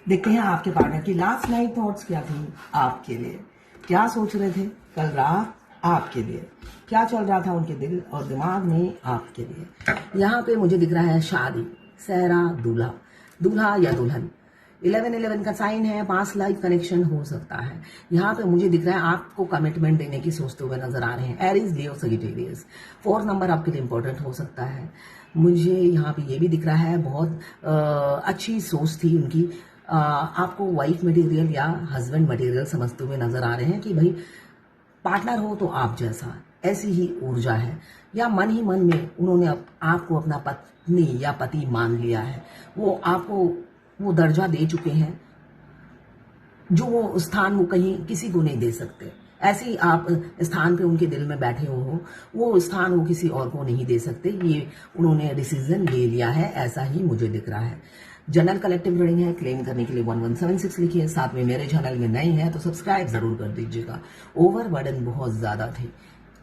देखते हैं आपके पार्टनर की लास्ट नाइट थॉट्स क्या थी आपके लिए। क्या सोच रहे थे कल रात आपके लिए, क्या चल रहा था उनके दिल और दिमाग में आपके लिए। यहाँ पे मुझे दिख रहा है शादी, सहरा, दूल्हा, दूल्हा या दुल्हन। 11-11 का साइन है, पास लाइफ कनेक्शन हो सकता है। यहाँ पे मुझे दिख रहा है आपको कमिटमेंट देने की सोचते हुए नजर आ रहे हैं। एरीज, लियो, सजिटेरियस। 4 नंबर आपके लिए इंपॉर्टेंट हो सकता है। मुझे यहाँ पे ये भी दिख रहा है बहुत अच्छी सोच थी उनकी। आपको वाइफ मटेरियल या हस्बैंड मटेरियल समझते हुए नजर आ रहे हैं कि भाई पार्टनर हो तो आप जैसा, ऐसी ही ऊर्जा है। या मन ही मन में उन्होंने आपको अपना पत्नी या पति मान लिया है। वो आपको वो दर्जा दे चुके हैं जो वो स्थान वो कहीं किसी को नहीं दे सकते। ऐसे ही आप स्थान पे उनके दिल में बैठे हो, वो स्थान वो किसी और को नहीं दे सकते। ये उन्होंने डिसीजन ले लिया है, ऐसा ही मुझे दिख रहा है। जनरल कलेक्टिव रीडिंग है, क्लेम करने के लिए 1176 लिखिए। साथ में मेरे चैनल में नए हैं तो सब्सक्राइब जरूर कर दीजिएगा। ओवरबर्डन बहुत ज्यादा थे,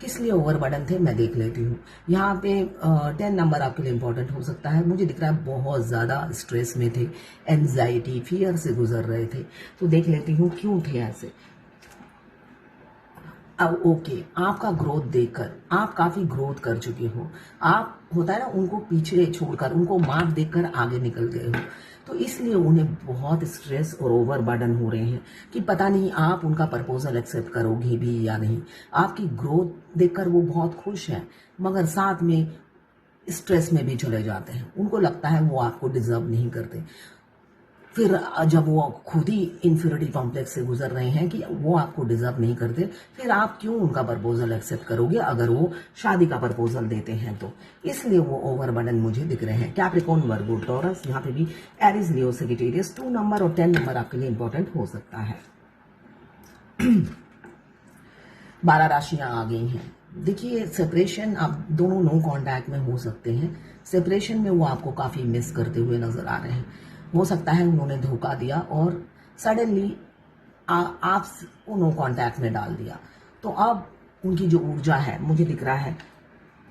किस लिए ओवरबर्डन थे मैं देख लेती हूँ। यहाँ पे 10 नंबर आपके लिए इंपॉर्टेंट हो सकता है। मुझे दिख रहा है बहुत ज्यादा स्ट्रेस में थे, एंजाइटी, फियर से गुजर रहे थे। तो देख लेती हूँ क्यों थे ऐसे। अब ओके, आपका ग्रोथ देखकर आप काफी ग्रोथ कर चुके हो। आप होता है ना, उनको पीछे छोड़कर उनको मार्क देखकर आगे निकल गए हो, तो इसलिए उन्हें बहुत स्ट्रेस और ओवरबर्डन हो रहे हैं कि पता नहीं आप उनका प्रपोजल एक्सेप्ट करोगे भी या नहीं। आपकी ग्रोथ देखकर वो बहुत खुश हैं, मगर साथ में स्ट्रेस में भी चले जाते हैं। उनको लगता है वो आपको डिजर्व नहीं करते। फिर जब वो खुद ही इंफीरियरिटी कॉम्प्लेक्स से गुजर रहे हैं कि वो आपको डिजर्व नहीं करते, फिर आप क्यों उनका प्रपोजल एक्सेप्ट करोगे अगर वो शादी का प्रपोजल देते हैं तो। इसलिए वो ओवरबर्डन मुझे दिख रहे हैं। कैप्रिकॉर्न, वर्गो, टॉरस, यहाँ पे भी एरीज, लियो, सजिटेरियस। 2 नंबर और 10 नंबर आपके लिए इंपॉर्टेंट हो सकता है। 12 राशियां आ गई हैं। देखिए सेपरेशन, आप दोनों नो कांटेक्ट में हो सकते हैं। सेपरेशन में वो आपको काफी मिस करते हुए नजर आ रहे हैं। हो सकता है उन्होंने धोखा दिया और सडनली आपको नो कांटेक्ट में डाल दिया। तो अब उनकी जो ऊर्जा है मुझे दिख रहा है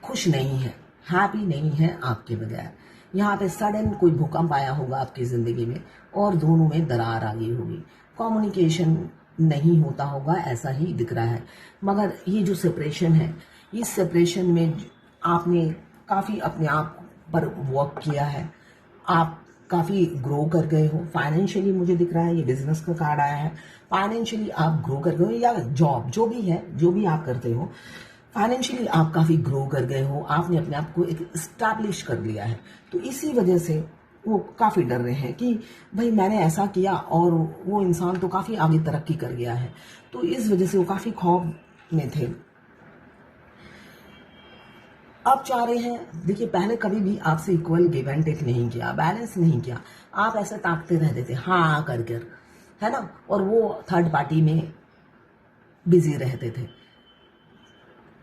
खुश नहीं है, हैप्पी नहीं है आपके बगैर। यहाँ पे सडन कोई भूकंप आया होगा आपकी जिंदगी में और दोनों में दरार आ गई होगी। कम्युनिकेशन नहीं होता होगा, ऐसा ही दिख रहा है। मगर ये जो सेपरेशन है, इस सेपरेशन में आपने काफी अपने आप पर वर्क किया है। आप काफी ग्रो कर गए हो फाइनेंशियली। मुझे दिख रहा है ये बिजनेस का कार्ड आया है। फाइनेंशियली आप ग्रो कर गए हो, या जॉब जो भी है, जो भी आप करते हो, फाइनेंशियली आप काफी ग्रो कर गए हो। आपने अपने आप को एक स्टैब्लिश कर लिया है। तो इसी वजह से वो काफी डर रहे हैं कि भाई मैंने ऐसा किया और वो इंसान तो काफी आगे तरक्की कर गया है। तो इस वजह से वो काफी खौफ में थे। अब चाह रहे हैं, देखिए पहले कभी भी आपसे इक्वल गिव एंड टेक नहीं किया, बैलेंस नहीं किया। आप ऐसे ताकते रहते थे हाँ कर कर, है ना, और वो थर्ड पार्टी में बिजी रहते थे।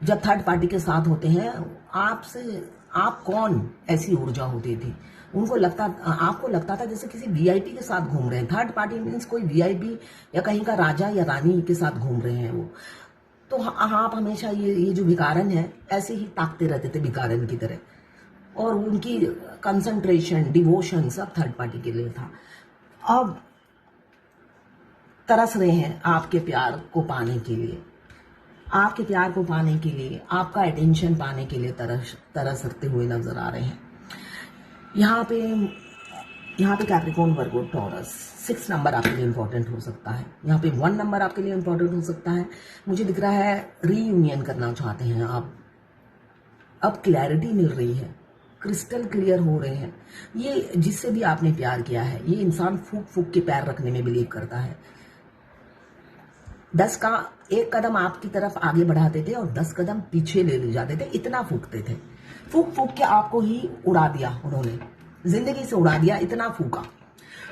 जब थर्ड पार्टी के साथ होते हैं, आपसे आप कौन ऐसी ऊर्जा होती थी। उनको लगता, आपको लगता था जैसे किसी वीआईपी के साथ घूम रहे हैं। थर्ड पार्टी मीन्स कोई वीआईपी या कहीं का राजा या रानी के साथ घूम रहे हैं वो। तो आप हमेशा ये जो भिखारन है ऐसे ही ताकते रहते थे भिखारन की तरह। और उनकी कंसंट्रेशन, डिवोशन सब थर्ड पार्टी के लिए था। अब तरस रहे हैं आपके प्यार को पाने के लिए, आपके प्यार को पाने के लिए, आपका अटेंशन पाने के लिए तरसते हुए नजर आ रहे हैं। यहाँ पे कैप्रिकॉर्न, वर्गो, टॉरस। 6 नंबर आपके लिए इंपॉर्टेंट हो सकता है। यहाँ पे 1 नंबर आपके लिए इंपॉर्टेंट हो सकता है। मुझे दिख रहा है रीयूनियन करना चाहते हैं आप। अब क्लैरिटी मिल रही है, क्रिस्टल क्लियर हो रहे हैं। ये जिससे भी आपने प्यार किया है, ये इंसान फूक फूक के पैर रखने में बिलीव करता है। 10 का 1 कदम आपकी तरफ आगे बढ़ाते थे और 10 कदम पीछे ले जाते थे, इतना फूकते थे। फूक फूक के आपको ही उड़ा दिया उन्होंने, जिंदगी से उड़ा दिया, इतना फूका।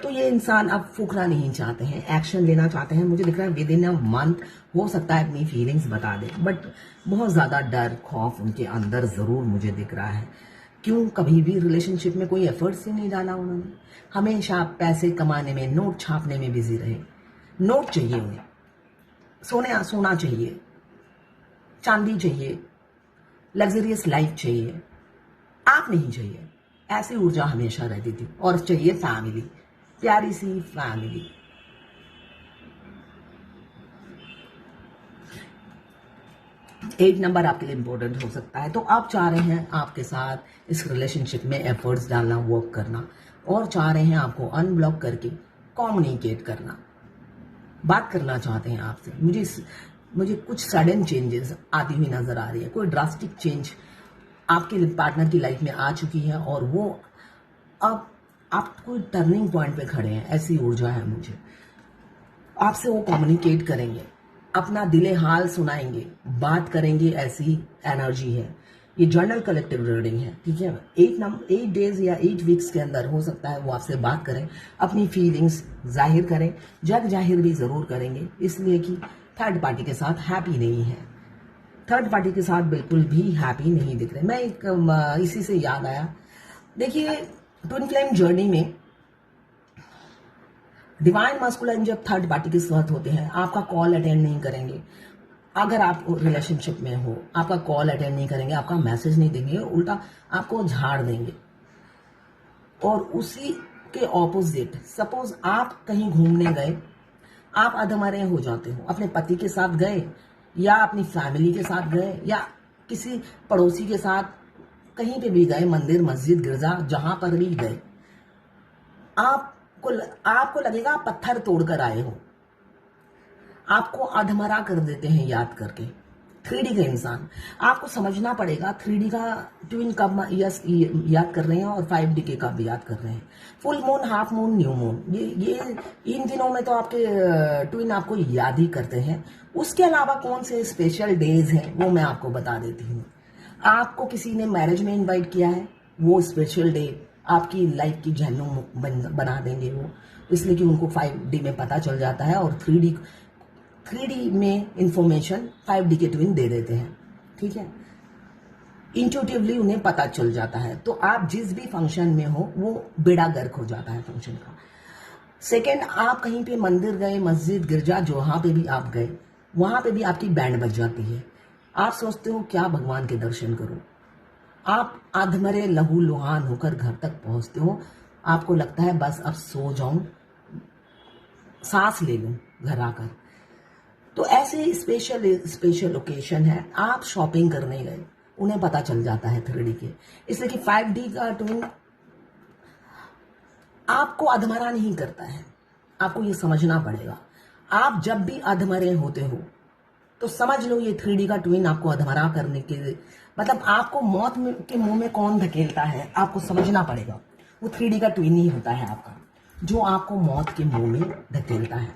तो ये इंसान अब फूकना नहीं चाहते हैं, एक्शन लेना चाहते हैं। मुझे दिख रहा है विद इन अ मंथ हो सकता है अपनी फीलिंग्स बता दे, बट बहुत ज्यादा डर, खौफ उनके अंदर जरूर मुझे दिख रहा है। क्यों, कभी भी रिलेशनशिप में कोई एफर्ट्स ही नहीं डाला उन्होंने। हमेशा पैसे कमाने में, नोट छापने में बिजी रहे। नोट चाहिए उन्हें, सोना चाहिए, चांदी चाहिए, लग्जरियस लाइफ चाहिए, आप नहीं चाहिए। ऐसी ऊर्जा हमेशा रहती थी। और चाहिए फैमिली, प्यारी सी फैमिली। एक नंबर आपके लिए इंपॉर्टेंट हो सकता है। तो आप चाह रहे हैं आपके साथ इस रिलेशनशिप में एफर्ट्स डालना, वर्क करना, और चाह रहे हैं आपको अनब्लॉक करके कम्युनिकेट करना, बात करना चाहते हैं आपसे। मुझे कुछ सडन चेंजेस आती हुई नजर आ रही है। कोई ड्रास्टिक चेंज आपके पार्टनर की लाइफ में आ चुकी है और वो अब आप कोई टर्निंग पॉइंट पे खड़े हैं, ऐसी ऊर्जा है मुझे। आपसे वो कम्युनिकेट करेंगे, अपना दिले हाल सुनाएंगे, बात करेंगे, ऐसी एनर्जी है। ये जर्नल कलेक्टिव रीडिंग है, ठीक है। 8 डेज या 8 वीक्स के अंदर हो सकता है वो आपसे बात करें, अपनी फीलिंग्स जाहिर करें। जग जाहिर भी जरूर करेंगे, इसलिए कि थर्ड पार्टी के साथ हैप्पी नहीं है, थर्ड पार्टी के साथ बिल्कुल भी हैप्पी नहीं दिख रहे। मैं एक इसी से याद आया, देखिए ट्विन फ्लेम जर्नी में डिवाइन मास्कुलाइन जब थर्ड पार्टी के साथ होते हैं, आपका कॉल अटेंड नहीं करेंगे। अगर आप रिलेशनशिप में हो, आपका कॉल अटेंड नहीं करेंगे, आपका मैसेज नहीं देंगे, उल्टा आपको झाड़ देंगे। और उसी के ऑपोजिट, सपोज आप कहीं घूमने गए, आप अधमरे हो जाते हो, अपने पति के साथ गए या अपनी फैमिली के साथ गए या किसी पड़ोसी के साथ कहीं पे भी गए, मंदिर, मस्जिद, गिरजा, जहां पर भी गए, आपको लगेगा आप पत्थर तोड़कर आए हो। आपको अधमरा कर देते हैं याद करके। 3D का इंसान, आपको समझना पड़ेगा 3D का ट्विन कब याद कर रहे हैं और 5D के कब याद कर रहे हैं। Full moon, half moon, new moon, ये इन दिनों में तो आपके ट्विन आपको याद ही करते हैं। उसके अलावा कौन से स्पेशल डेज हैं वो मैं आपको बता देती हूँ। आपको किसी ने मैरिज में इन्वाइट किया है, वो स्पेशल डे आपकी लाइफ की जहन्नुम बना देंगे वो, इसलिए कि उनको 5D में पता चल जाता है और 3D में इंफॉर्मेशन 5D के ट्विन दे देते हैं, ठीक है। इंट्यूटिवली उन्हें पता चल जाता है। तो आप जिस भी फंक्शन में हो वो बेड़ा गर्क हो जाता है फंक्शन का। सेकेंड, आप कहीं पे मंदिर गए, मस्जिद, गिरजा, जहां पे भी आप गए, वहां पे भी आपकी बैंड बज जाती है। आप सोचते हो क्या भगवान के दर्शन करूं, आप अधमरे लहू लुहान होकर घर तक पहुंचते हो। आपको लगता है बस अब सो जाऊं, सांस ले लूं घर आकर। तो ऐसे स्पेशल ओकेशन है। आप शॉपिंग करने गए, उन्हें पता चल जाता है 3D के, इसलिए कि 5D का ट्विन आपको अधमरा नहीं करता है। आपको ये समझना पड़ेगा। आप जब भी अधमरे होते हो तो समझ लो ये 3D का ट्विन आपको अधमरा करने के, मतलब आपको मौत के मुंह में कौन धकेलता है, आपको समझना पड़ेगा। वो 3D का ट्विन ही होता है आपका, जो आपको मौत के मुंह में धकेलता है।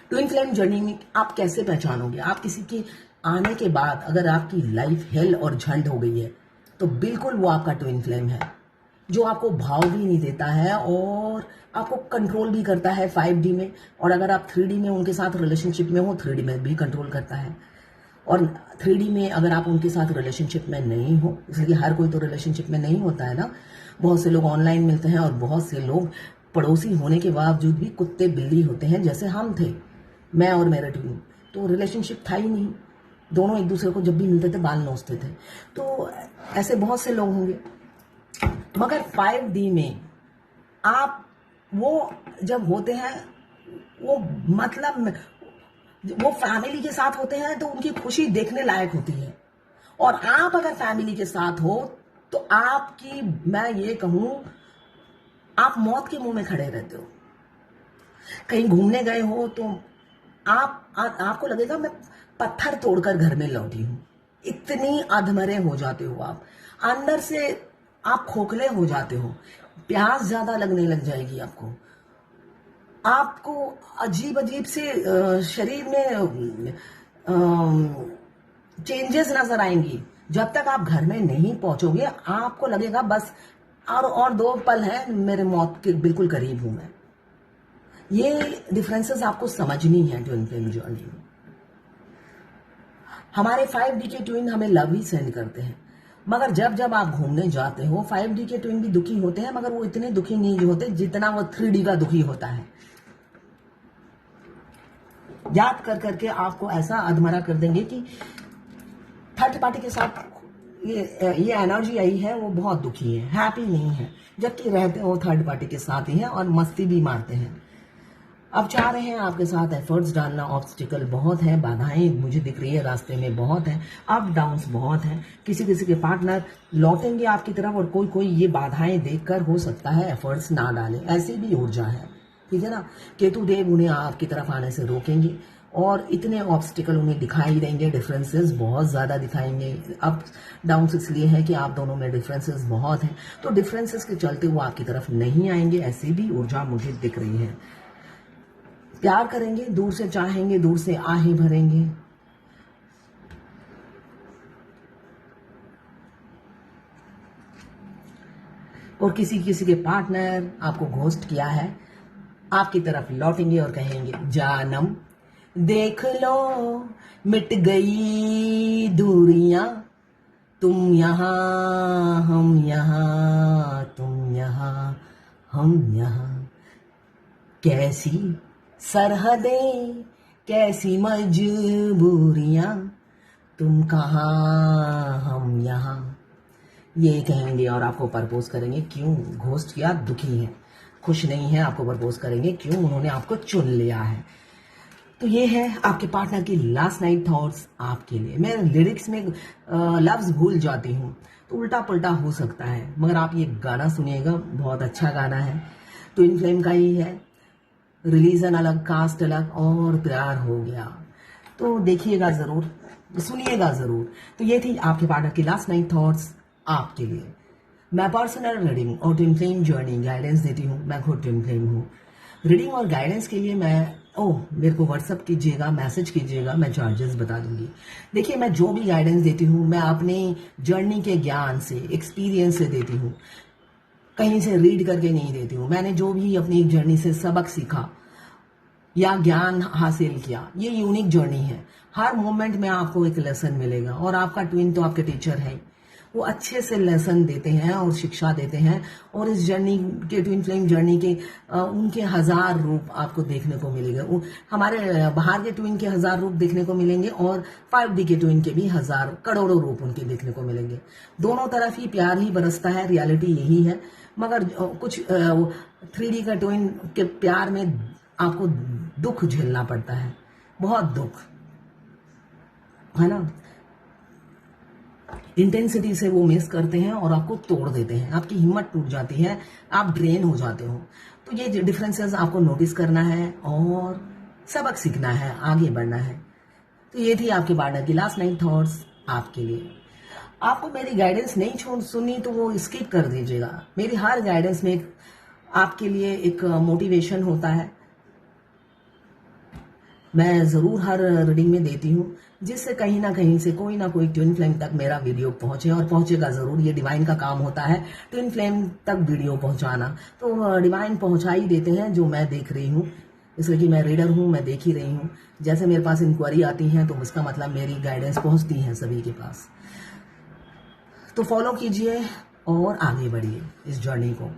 ट्विन फ्लेम जर्नी में आप कैसे पहचानोगे? आप किसी के आने के बाद अगर आपकी लाइफ हेल और झंड हो गई है तो बिल्कुल वो आपका ट्विन फ्लेम है, जो आपको भाव भी नहीं देता है और आपको कंट्रोल भी करता है 5D में। और अगर आप 3D में उनके साथ रिलेशनशिप में हो, 3D में भी कंट्रोल करता है। और 3D में अगर आप उनके साथ रिलेशनशिप में नहीं हो, इसलिए हर कोई तो रिलेशनशिप में नहीं होता है ना। बहुत से लोग ऑनलाइन मिलते हैं और बहुत से लोग पड़ोसी होने के बावजूद भी कुत्ते बिल्ली होते हैं, जैसे हम थे, मैं और मेरा ट्विन। तो रिलेशनशिप था ही नहीं, दोनों एक दूसरे को जब भी मिलते थे बाल नोचते थे। तो ऐसे बहुत से लोग होंगे। मगर 5D में आप वो जब होते हैं, वो मतलब वो फैमिली के साथ होते हैं तो उनकी खुशी देखने लायक होती है। और आप अगर फैमिली के साथ हो तो आपकी, मैं ये कहूं, आप मौत के मुंह में खड़े रहते हो। कहीं घूमने गए हो तो आपको लगेगा मैं पत्थर तोड़कर घर में लौटी हूं। इतनी अधमरे हो जाते हो आप, अंदर से आप खोखले हो जाते हो, प्यास ज्यादा लगने लग जाएगी आपको अजीब अजीब से शरीर में चेंजेस नजर आएंगी। जब तक आप घर में नहीं पहुंचोगे आपको लगेगा बस और 2 पल हैं, मेरे मौत के बिल्कुल करीब हूं मैं। ये डिफरेंसेस आपको समझनी है ट्विन फ्लेम जर्नी में। हमारे 5D के ट्विन हमें लव ही सेंड करते हैं, मगर जब जब आप घूमने जाते हो 5D के ट्विन भी दुखी होते हैं, मगर वो इतने दुखी नहीं होते जितना वो 3D का दुखी होता है। याद कर करके आपको ऐसा अधमरा कर देंगे कि थर्ड पार्टी के साथ ये एनर्जी आई है वो बहुत दुखी है, हैप्पी नहीं है, जबकि रहते वो थर्ड पार्टी के साथ ही हैं और मस्ती भी मारते हैं। अब चाह रहे हैं आपके साथ एफर्ट्स डालना, ऑब्स्टिकल बहुत है, बाधाएं मुझे दिख रही है रास्ते में बहुत है, अप डाउन्स बहुत है, किसी किसी के पार्टनर लौटेंगे आपकी तरफ और कोई कोई ये बाधाएं देखकर हो सकता है एफर्ट्स ना डाले, ऐसी भी ऊर्जा है, ठीक है ना। केतु देव उन्हें आपकी तरफ आने से रोकेंगे और इतने ऑब्स्टिकल उन्हें दिखाई देंगे, डिफरेंसेस बहुत ज़्यादा दिखाएंगे। अप डाउन्स इसलिए है कि आप दोनों में डिफरेंसेस बहुत हैं, तो डिफरेंसेस के चलते वो आपकी तरफ नहीं आएंगे, ऐसी भी ऊर्जा मुझे दिख रही है। प्यार करेंगे, दूर से चाहेंगे, दूर से आहें भरेंगे। और किसी किसी के पार्टनर आपको घोस्ट किया है, आपकी तरफ लौटेंगे और कहेंगे जानम देख लो मिट गई दूरियां, तुम यहाँ हम यहाँ, तुम यहाँ हम यहाँ, कैसी सरहदें कैसी मजबूरियां, तुम कहाँ हम यहाँ, ये कहेंगे और आपको प्रपोज करेंगे। क्यों घोस्ट किया, दुखी है, खुश नहीं है, आपको प्रपोज करेंगे, क्यों उन्होंने आपको चुन लिया है। तो ये है आपके पार्टनर की लास्ट नाइट थॉट्स आपके लिए। मैं लिरिक्स में लफ्ज भूल जाती हूँ तो उल्टा पुल्टा हो सकता है, मगर आप ये गाना सुनिएगा, बहुत अच्छा गाना है, ट्विन फ्लेम का ही है, रिलीजन अलग, कास्ट अलग और प्यार हो गया, तो देखिएगा जरूर, सुनिएगा जरूर। तो ये थी आपके पार्टनर की लास्ट नाइट थॉट्स आपके लिए। मैं पर्सनल रीडिंग और ट्विन फ्लेम जर्नी गाइडेंस देती हूँ, मैं खुद ट्विन फ्लेम हूँ। रीडिंग और गाइडेंस के लिए मेरे को व्हाट्सअप कीजिएगा, मैसेज कीजिएगा, मैं चार्जेस बता दूंगी। देखिए मैं जो भी गाइडेंस देती हूँ मैं अपने जर्नी के ज्ञान से, एक्सपीरियंस से देती हूँ, कहीं से रीड करके नहीं देती हूँ। मैंने जो भी अपनी जर्नी से सबक सीखा या ज्ञान हासिल किया, ये यूनिक जर्नी है, हर मोमेंट में आपको एक लेसन मिलेगा और आपका ट्विन तो आपके टीचर है, वो अच्छे से लेसन देते हैं और शिक्षा देते हैं। और इस जर्नी के, ट्विन फ्लेम जर्नी के उनके 1000 रूप आपको देखने को मिलेंगे। हमारे बाहर के ट्विन के 1000 रूप देखने को मिलेंगे और 5D के ट्विन के भी 1000 करोड़ों रूप उनके देखने को मिलेंगे। दोनों तरफ ही प्यार ही बरसता है, रियलिटी यही है। मगर कुछ 3D का ट्विन के प्यार में आपको दुख झेलना पड़ता है, बहुत दुख है ना। इंटेंसिटी से वो मिस करते हैं और आपको तोड़ देते हैं, आपकी हिम्मत टूट जाती है, आप ड्रेन हो जाते हो। तो ये डिफरेंसेस आपको नोटिस करना है और सबक सीखना है, आगे बढ़ना है। तो ये थी आपके पार्टनर की लास्ट नाइट थॉट्स आपके लिए। आपको मेरी गाइडेंस नहीं सुनी तो वो स्किप कर दीजिएगा। मेरी हर गाइडेंस में आपके लिए एक मोटिवेशन होता है, मैं जरूर हर रीडिंग में देती हूँ, जिससे कहीं ना कहीं से कोई ना कोई ट्विन फ्लेम तक मेरा वीडियो पहुंचे और पहुंचेगा जरूर। ये डिवाइन का काम होता है ट्विन फ्लेम तक वीडियो पहुंचाना, तो डिवाइन पहुंचा ही देते हैं जो मैं देख रही हूँ, इसलिए कि मैं रीडर हूँ, मैं देख ही रही हूँ। जैसे मेरे पास इंक्वायरी आती है तो उसका मतलब मेरी गाइडेंस पहुंचती है सभी के पास। तो फॉलो कीजिए और आगे बढ़िए इस जर्नी को।